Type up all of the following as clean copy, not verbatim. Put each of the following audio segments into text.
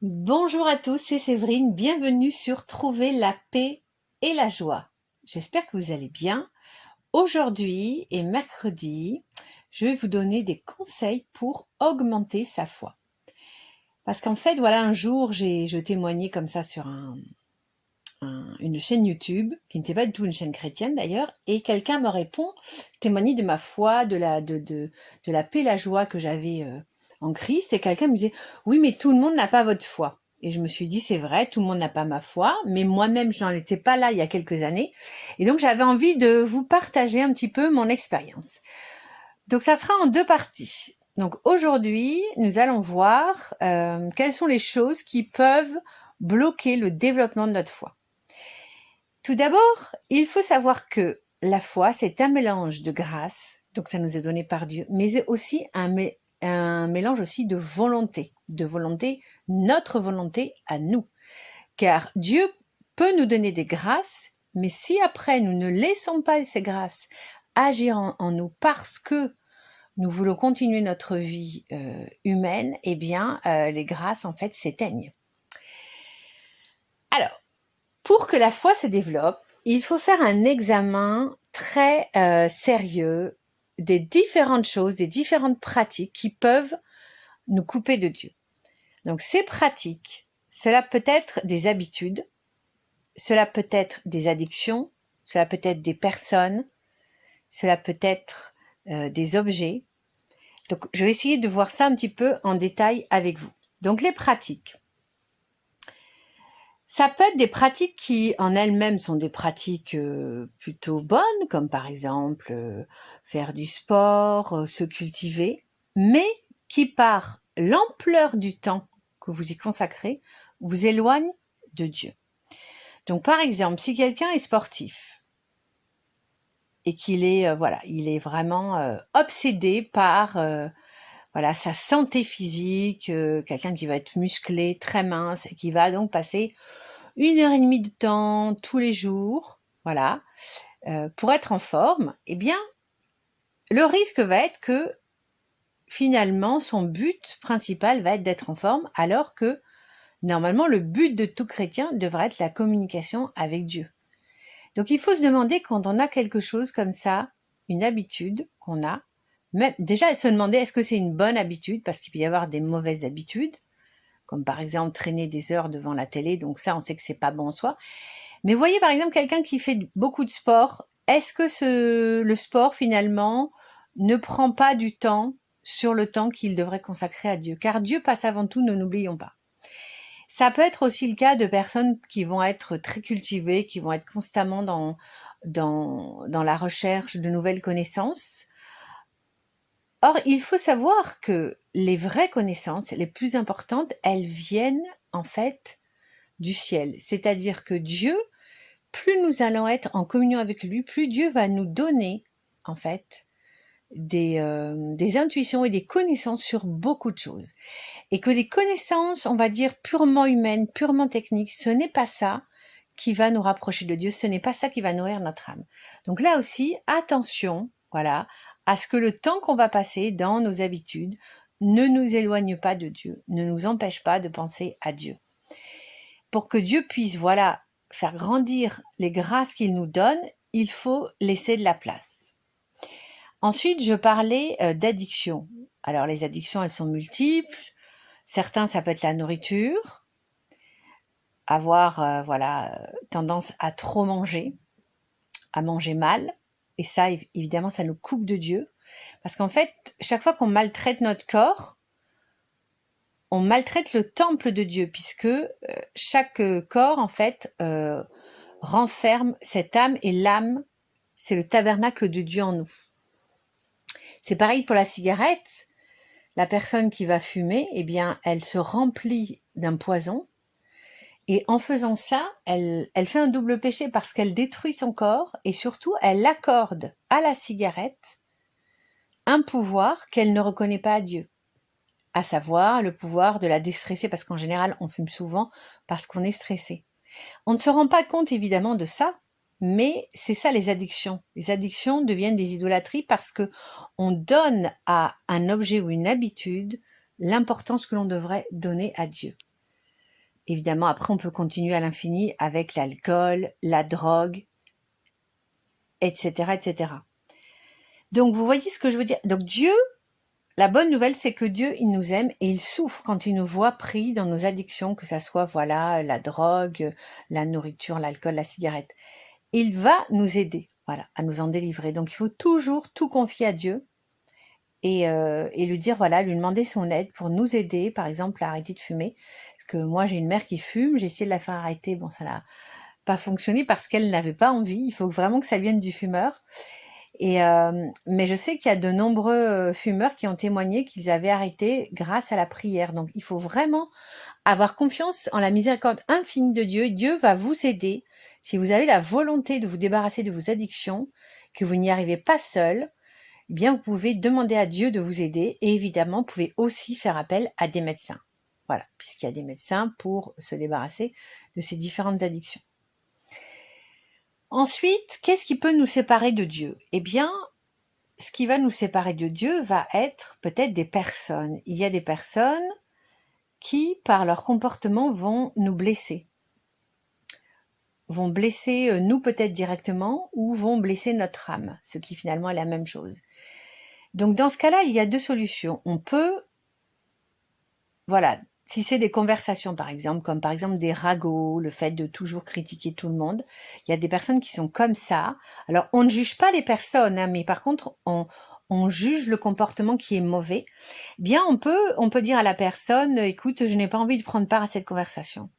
Bonjour à tous, c'est Séverine, bienvenue sur Trouver la paix et la joie. J'espère que vous allez bien. Aujourd'hui est mercredi, je vais vous donner des conseils pour augmenter sa foi. Parce qu'en fait, voilà, un jour, je témoignais comme ça sur une chaîne YouTube, qui n'était pas du tout une chaîne chrétienne d'ailleurs, et quelqu'un me répond, témoigner de ma foi, de la paix et la joie que j'avais en Christ, et quelqu'un me disait, oui, mais tout le monde n'a pas votre foi. Et je me suis dit, c'est vrai, tout le monde n'a pas ma foi, mais moi-même, je n'en étais pas là il y a quelques années. Et donc, j'avais envie de vous partager un petit peu mon expérience. Donc, ça sera en deux parties. Donc, aujourd'hui, nous allons voir quelles sont les choses qui peuvent bloquer le développement de notre foi. Tout d'abord, il faut savoir que la foi, c'est un mélange de grâce, donc ça nous est donné par Dieu, mais c'est aussi un mélange aussi de volonté, notre volonté à nous. Car Dieu peut nous donner des grâces, mais si après nous ne laissons pas ces grâces agir en nous parce que nous voulons continuer notre vie humaine, eh bien les grâces en fait s'éteignent. Alors, pour que la foi se développe, il faut faire un examen très sérieux des différentes choses, des différentes pratiques qui peuvent nous couper de Dieu. Donc ces pratiques, cela peut être des habitudes, cela peut être des addictions, cela peut être des personnes, cela peut être des objets. Donc je vais essayer de voir ça un petit peu en détail avec vous. Donc les pratiques. Ça peut être des pratiques qui en elles-mêmes sont des pratiques plutôt bonnes, comme par exemple faire du sport, se cultiver, mais qui par l'ampleur du temps que vous y consacrez, vous éloignent de Dieu. Donc par exemple, si quelqu'un est sportif et qu'il est il est vraiment obsédé par voilà sa santé physique, quelqu'un qui va être musclé, très mince et qui va donc passer 1 heure et demie de temps tous les jours, voilà, pour être en forme, eh bien, le risque va être que finalement, son but principal va être d'être en forme, alors que normalement, le but de tout chrétien devrait être la communication avec Dieu. Donc, il faut se demander quand on a quelque chose comme ça, une habitude qu'on a, même déjà se demander est-ce que c'est une bonne habitude, parce qu'il peut y avoir des mauvaises habitudes, comme par exemple traîner des heures devant la télé, donc ça, on sait que c'est pas bon en soi. Mais voyez par exemple quelqu'un qui fait beaucoup de sport, est-ce que le sport finalement ne prend pas du temps sur le temps qu'il devrait consacrer à Dieu? Car Dieu passe avant tout, ne l'oublions pas. Ça peut être aussi le cas de personnes qui vont être très cultivées, qui vont être constamment dans la recherche de nouvelles connaissances. Or, il faut savoir que les vraies connaissances, les plus importantes, elles viennent en fait du ciel. C'est-à-dire que Dieu, plus nous allons être en communion avec lui, plus Dieu va nous donner, en fait, des intuitions et des connaissances sur beaucoup de choses. Et que les connaissances, on va dire, purement humaines, purement techniques, ce n'est pas ça qui va nous rapprocher de Dieu, ce n'est pas ça qui va nourrir notre âme. Donc là aussi, attention, voilà, à ce que le temps qu'on va passer dans nos habitudes ne nous éloigne pas de Dieu, ne nous empêche pas de penser à Dieu. Pour que Dieu puisse, voilà, faire grandir les grâces qu'il nous donne, il faut laisser de la place. Ensuite, je parlais d'addiction. Alors, les addictions, elles sont multiples. Certains, ça peut être la nourriture, avoir tendance à trop manger, à manger mal. Et ça, évidemment, ça nous coupe de Dieu. Parce qu'en fait, chaque fois qu'on maltraite notre corps, on maltraite le temple de Dieu, puisque chaque corps, en fait, renferme cette âme, et l'âme, c'est le tabernacle de Dieu en nous. C'est pareil pour la cigarette. La personne qui va fumer, eh bien, elle se remplit d'un poison, et en faisant ça, elle fait un double péché parce qu'elle détruit son corps, et surtout, elle accorde à la cigarette un pouvoir qu'elle ne reconnaît pas à Dieu, à savoir le pouvoir de la déstresser, parce qu'en général, on fume souvent parce qu'on est stressé. On ne se rend pas compte évidemment de ça, mais c'est ça les addictions. Les addictions deviennent des idolâtries parce que on donne à un objet ou une habitude l'importance que l'on devrait donner à Dieu. Évidemment, après, on peut continuer à l'infini avec l'alcool, la drogue, etc., etc. Donc, vous voyez ce que je veux dire? Donc, Dieu, la bonne nouvelle, c'est que Dieu, il nous aime et il souffre quand il nous voit pris dans nos addictions, que ça soit, voilà, la drogue, la nourriture, l'alcool, la cigarette. Il va nous aider, voilà, à nous en délivrer. Donc, il faut toujours tout confier à Dieu et lui dire, voilà, lui demander son aide pour nous aider, par exemple, à arrêter de fumer. Parce que moi, j'ai une mère qui fume, j'ai essayé de la faire arrêter, bon, ça n'a pas fonctionné parce qu'elle n'avait pas envie. Il faut vraiment que ça vienne du fumeur. Mais je sais qu'il y a de nombreux fumeurs qui ont témoigné qu'ils avaient arrêté grâce à la prière. Donc, il faut vraiment avoir confiance en la miséricorde infinie de Dieu. Dieu va vous aider. Si vous avez la volonté de vous débarrasser de vos addictions, que vous n'y arrivez pas seul, eh bien, vous pouvez demander à Dieu de vous aider. Et évidemment, vous pouvez aussi faire appel à des médecins. Voilà, puisqu'il y a des médecins pour se débarrasser de ces différentes addictions. Ensuite, qu'est-ce qui peut nous séparer de Dieu? Eh bien, ce qui va nous séparer de Dieu va être peut-être des personnes. Il y a des personnes qui, par leur comportement, vont nous blesser. Vont blesser nous peut-être directement ou vont blesser notre âme, ce qui finalement est la même chose. Donc dans ce cas-là, il y a deux solutions. On peut, voilà, si c'est des conversations par exemple, comme par exemple des ragots, le fait de toujours critiquer tout le monde, il y a des personnes qui sont comme ça. Alors on ne juge pas les personnes, hein, mais par contre on juge le comportement qui est mauvais. Eh bien on peut dire à la personne, écoute, je n'ai pas envie de prendre part à cette conversation.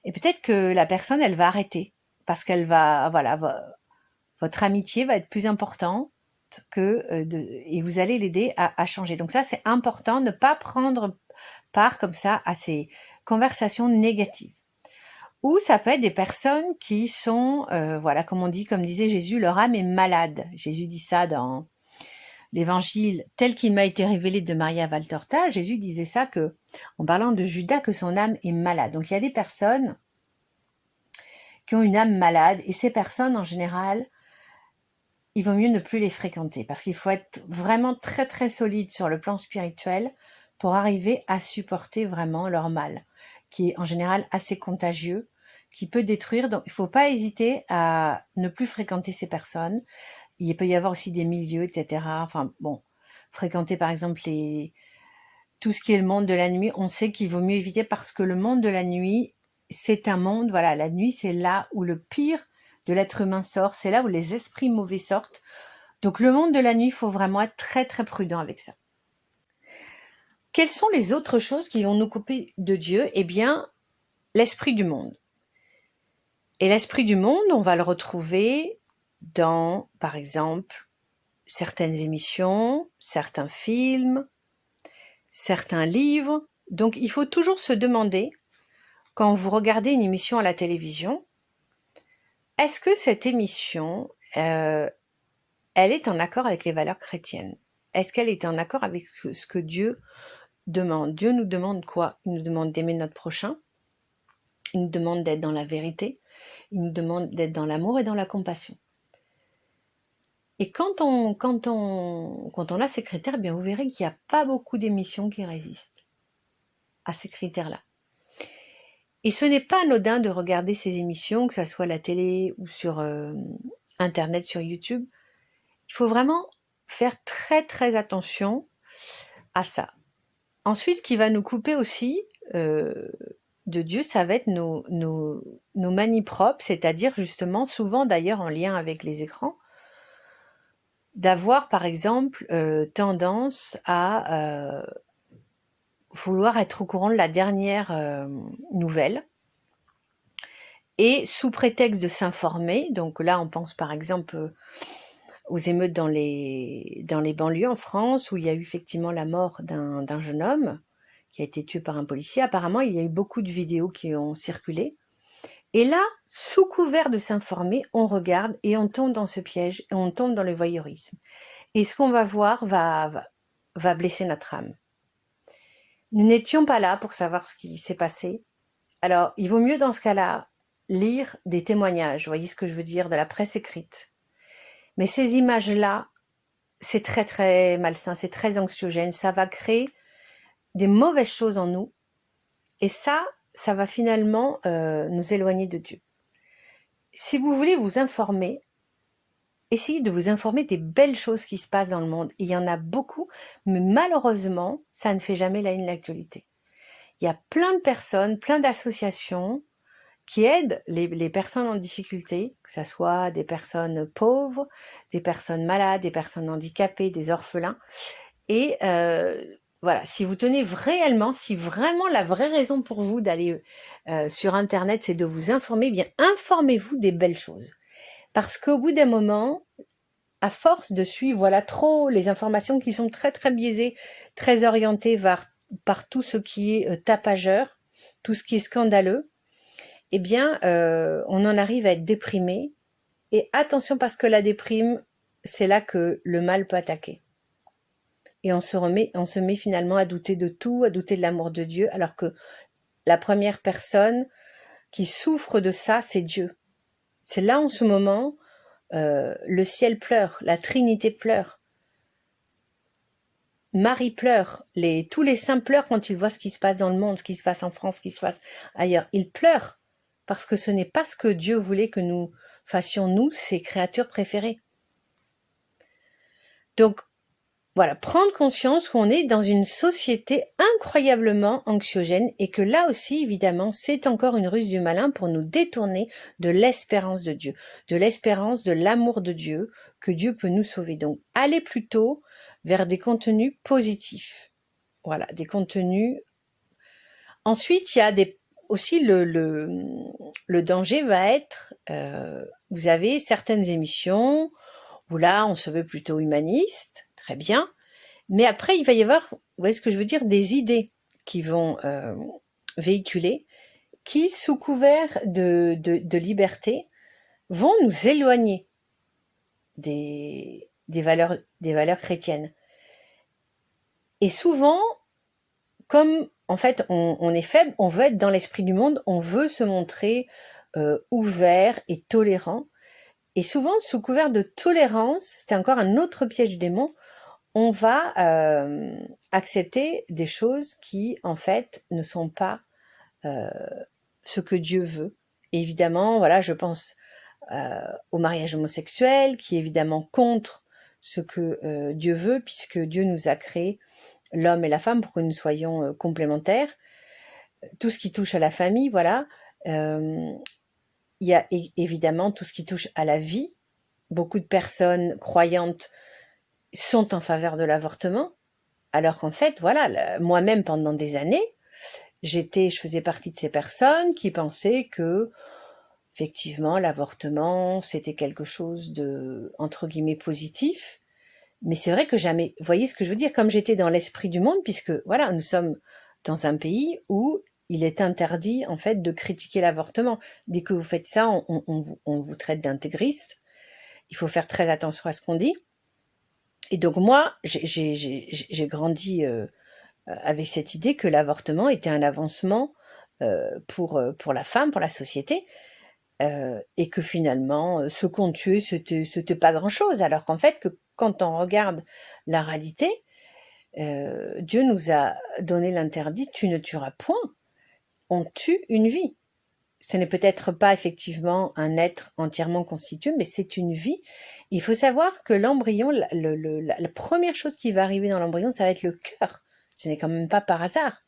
Et peut-être que la personne, elle va arrêter parce qu'elle va, voilà, votre amitié va être plus importante et vous allez l'aider à changer. Donc ça, c'est important, ne pas prendre part comme ça à ces conversations négatives. Ou ça peut être des personnes qui sont, voilà, comme disait Jésus, leur âme est malade. Jésus dit ça dans l'évangile tel qu'il m'a été révélé de Maria Valtorta. Jésus disait ça en parlant de Judas, que son âme est malade. Donc il y a des personnes qui ont une âme malade et ces personnes, en général, il vaut mieux ne plus les fréquenter parce qu'il faut être vraiment très très solide sur le plan spirituel pour arriver à supporter vraiment leur mal, qui est en général assez contagieux, qui peut détruire. Donc il ne faut pas hésiter à ne plus fréquenter ces personnes. Il peut y avoir aussi des milieux, etc. Enfin bon, fréquenter par exemple tout ce qui est le monde de la nuit, on sait qu'il vaut mieux éviter parce que le monde de la nuit, c'est un monde, voilà, la nuit c'est là où le pire de l'être humain sort, c'est là où les esprits mauvais sortent. Donc le monde de la nuit, il faut vraiment être très très prudent avec ça. Quelles sont les autres choses qui vont nous couper de Dieu? Eh bien, l'esprit du monde. Et l'esprit du monde, on va le retrouver dans, par exemple, certaines émissions, certains films, certains livres. Donc il faut toujours se demander, quand vous regardez une émission à la télévision, est-ce que cette émission, elle est en accord avec les valeurs chrétiennes? Est-ce qu'elle est en accord avec ce que Dieu demande? Dieu nous demande quoi? Il nous demande d'aimer notre prochain, il nous demande d'être dans la vérité, il nous demande d'être dans l'amour et dans la compassion. Et quand on a ces critères, eh bien vous verrez qu'il n'y a pas beaucoup d'émissions qui résistent à ces critères-là. Et ce n'est pas anodin de regarder ces émissions, que ce soit à la télé ou sur Internet, sur YouTube. Il faut vraiment faire très très attention à ça. Ensuite, qui va nous couper aussi de Dieu, ça va être nos manies propres, c'est-à-dire justement, souvent d'ailleurs en lien avec les écrans, d'avoir par exemple tendance à vouloir être au courant de la dernière nouvelle, et sous prétexte de s'informer, donc là on pense par exemple aux émeutes dans les banlieues en France, où il y a eu effectivement la mort d'un jeune homme qui a été tué par un policier. Apparemment, il y a eu beaucoup de vidéos qui ont circulé. Et là, sous couvert de s'informer, on regarde et on tombe dans ce piège, et on tombe dans le voyeurisme. Et ce qu'on va voir va blesser notre âme. Nous n'étions pas là pour savoir ce qui s'est passé. Alors, il vaut mieux dans ce cas-là lire des témoignages, vous voyez ce que je veux dire, de la presse écrite. Mais ces images-là, c'est très très malsain, c'est très anxiogène, ça va créer des mauvaises choses en nous. Et ça ça va finalement nous éloigner de Dieu. Si vous voulez vous informer, essayez de vous informer des belles choses qui se passent dans le monde. Il y en a beaucoup, mais malheureusement, ça ne fait jamais la une de l'actualité. Il y a plein de personnes, plein d'associations qui aident les personnes en difficulté, que ce soit des personnes pauvres, des personnes malades, des personnes handicapées, des orphelins. Et voilà, si vous tenez réellement, si vraiment la vraie raison pour vous d'aller sur Internet, c'est de vous informer, eh bien informez-vous des belles choses. Parce qu'au bout d'un moment, à force de suivre voilà trop les informations qui sont très très biaisées, très orientées par tout ce qui est tapageur, tout ce qui est scandaleux, eh bien on en arrive à être déprimé. Et attention, parce que la déprime, c'est là que le mal peut attaquer. Et on se met finalement à douter de tout, à douter de l'amour de Dieu, alors que la première personne qui souffre de ça, c'est Dieu. C'est là en ce moment, le ciel pleure, la Trinité pleure, Marie pleure, tous les saints pleurent quand ils voient ce qui se passe dans le monde, ce qui se passe en France, ce qui se passe ailleurs. Ils pleurent parce que ce n'est pas ce que Dieu voulait que nous fassions, nous, ses créatures préférées. Donc, voilà, prendre conscience qu'on est dans une société incroyablement anxiogène et que là aussi, évidemment, c'est encore une ruse du malin pour nous détourner de l'espérance de Dieu, de l'espérance de l'amour de Dieu, que Dieu peut nous sauver. Donc, allez plutôt vers des contenus positifs. Voilà, des contenus. Ensuite, il y a aussi le danger va être, vous avez certaines émissions où là, on se veut plutôt humaniste, très bien. Mais après, il va y avoir, vous voyez ce que je veux dire, des idées qui vont véhiculer, qui, sous couvert de liberté, vont nous éloigner des valeurs chrétiennes. Et souvent, comme en fait on est faible, on veut être dans l'esprit du monde, on veut se montrer ouvert et tolérant. Et souvent, sous couvert de tolérance, c'est encore un autre piège du démon, on va accepter des choses qui, en fait, ne sont pas ce que Dieu veut. Et évidemment, voilà, je pense au mariage homosexuel, qui est évidemment contre ce que Dieu veut, puisque Dieu nous a créé l'homme et la femme pour que nous soyons complémentaires. Tout ce qui touche à la famille, voilà. Il y a évidemment tout ce qui touche à la vie. Beaucoup de personnes croyantes sont en faveur de l'avortement, alors qu'en fait, voilà, moi-même pendant des années, je faisais partie de ces personnes qui pensaient que, effectivement, l'avortement, c'était quelque chose de, entre guillemets, positif. Mais c'est vrai que jamais, vous voyez ce que je veux dire, comme j'étais dans l'esprit du monde, puisque, voilà, nous sommes dans un pays où il est interdit, en fait, de critiquer l'avortement. Dès que vous faites ça, on vous traite d'intégriste. Il faut faire très attention à ce qu'on dit. Et donc moi, j'ai grandi avec cette idée que l'avortement était un avancement pour la femme, pour la société, et que finalement, ce qu'on tuait, c'était pas grand-chose. Alors qu'en fait, que quand on regarde la réalité, Dieu nous a donné l'interdit, tu ne tueras point. On tue une vie. Ce n'est peut-être pas effectivement un être entièrement constitué, mais c'est une vie. Il faut savoir que l'embryon, la première chose qui va arriver dans l'embryon, ça va être le cœur. Ce n'est quand même pas par hasard.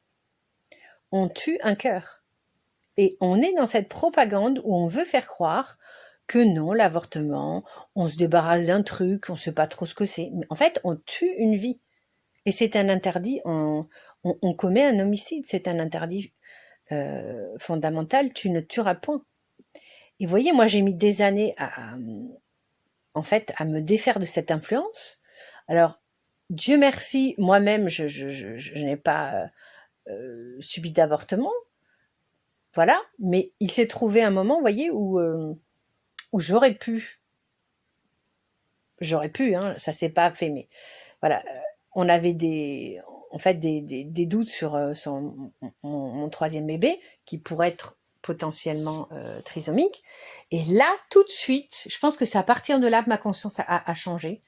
On tue un cœur. Et on est dans cette propagande où on veut faire croire que non, l'avortement, on se débarrasse d'un truc, on ne sait pas trop ce que c'est. Mais en fait, on tue une vie. Et c'est un interdit, on commet un homicide, c'est un interdit fondamental, tu ne tueras point. Et vous voyez, moi j'ai mis des années en fait, à me défaire de cette influence. Alors, Dieu merci, moi-même, je n'ai pas subi d'avortement, voilà, mais il s'est trouvé un moment, vous voyez, où j'aurais pu, hein, ça s'est pas fait, mais voilà, on avait en fait, des doutes sur mon troisième bébé, qui pourrait être potentiellement trisomique. Et là, tout de suite, je pense que c'est à partir de là que ma conscience a changé.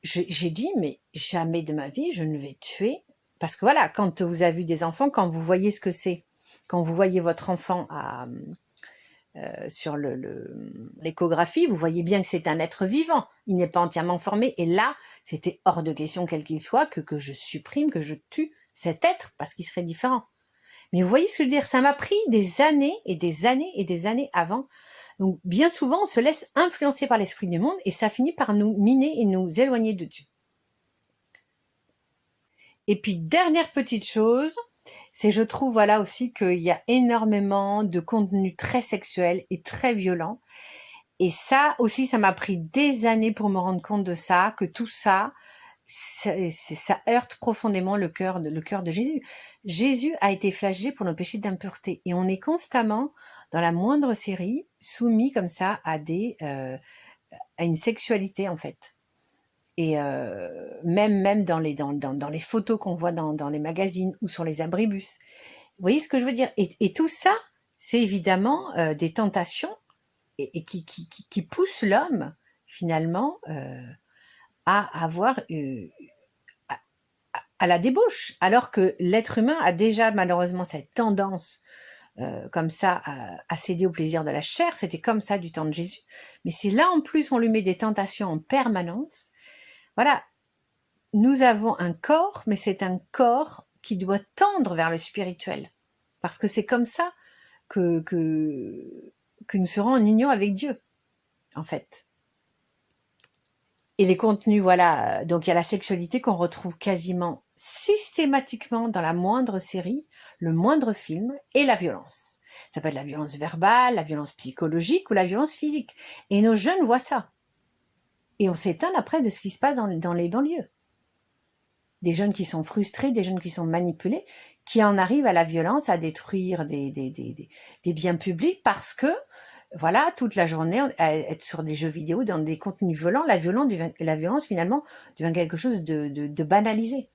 J'ai dit, mais jamais de ma vie, je ne vais tuer. Parce que voilà, quand vous avez vu des enfants, quand vous voyez ce que c'est, quand vous voyez votre enfant sur l'échographie, vous voyez bien que c'est un être vivant. Il n'est pas entièrement formé. Et là, c'était hors de question, quel qu'il soit, que je supprime, que je tue cet être parce qu'il serait différent. Mais vous voyez ce que je veux dire? Ça m'a pris des années et des années et des années avant. Donc, bien souvent, on se laisse influencer par l'esprit du monde et ça finit par nous miner et nous éloigner de Dieu. Et puis, dernière petite chose, c'est je trouve voilà aussi qu'il y a énormément de contenu très sexuel et très violent. Et ça aussi, ça m'a pris des années pour me rendre compte de ça, que tout ça, ça heurte profondément le cœur de Jésus. Jésus a été flagellé pour nos péchés d'impureté. Et on est constamment, dans la moindre série, soumis comme ça à à une sexualité, en fait. Et même dans les photos qu'on voit dans les magazines ou sur les abribus. Vous voyez ce que je veux dire? Et tout ça, c'est évidemment des tentations et qui poussent l'homme, finalement, à avoir à la débauche. Alors que l'être humain a déjà malheureusement cette tendance comme ça à céder au plaisir de la chair. C'était comme ça du temps de Jésus. Mais si là, en plus, on lui met des tentations en permanence, voilà, nous avons un corps, mais c'est un corps qui doit tendre vers le spirituel. Parce que c'est comme ça que nous serons en union avec Dieu, en fait. Et les contenus, voilà, donc il y a la sexualité qu'on retrouve quasiment systématiquement dans la moindre série, le moindre film, et la violence. Ça peut être la violence verbale, la violence psychologique ou la violence physique. Et nos jeunes voient ça. Et on s'étonne après de ce qui se passe dans les banlieues. Des jeunes qui sont frustrés, des jeunes qui sont manipulés, qui en arrivent à la violence, à détruire des biens publics parce que, voilà, toute la journée, être sur des jeux vidéo, dans des contenus violents, la violence finalement devient quelque chose de banalisé.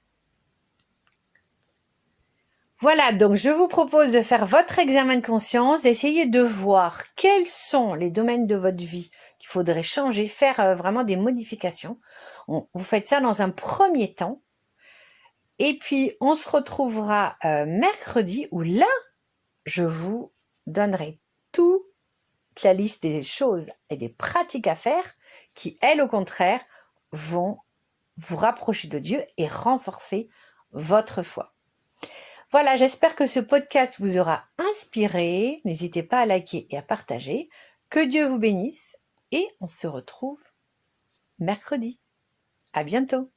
Voilà, donc je vous propose de faire votre examen de conscience, d'essayer de voir quels sont les domaines de votre vie qu'il faudrait changer, faire vraiment des modifications. Vous faites ça dans un premier temps. Et puis, on se retrouvera mercredi où là, je vous donnerai toute la liste des choses et des pratiques à faire qui, elles, au contraire, vont vous rapprocher de Dieu et renforcer votre foi. Voilà, j'espère que ce podcast vous aura inspiré. N'hésitez pas à liker et à partager. Que Dieu vous bénisse et on se retrouve mercredi. À bientôt.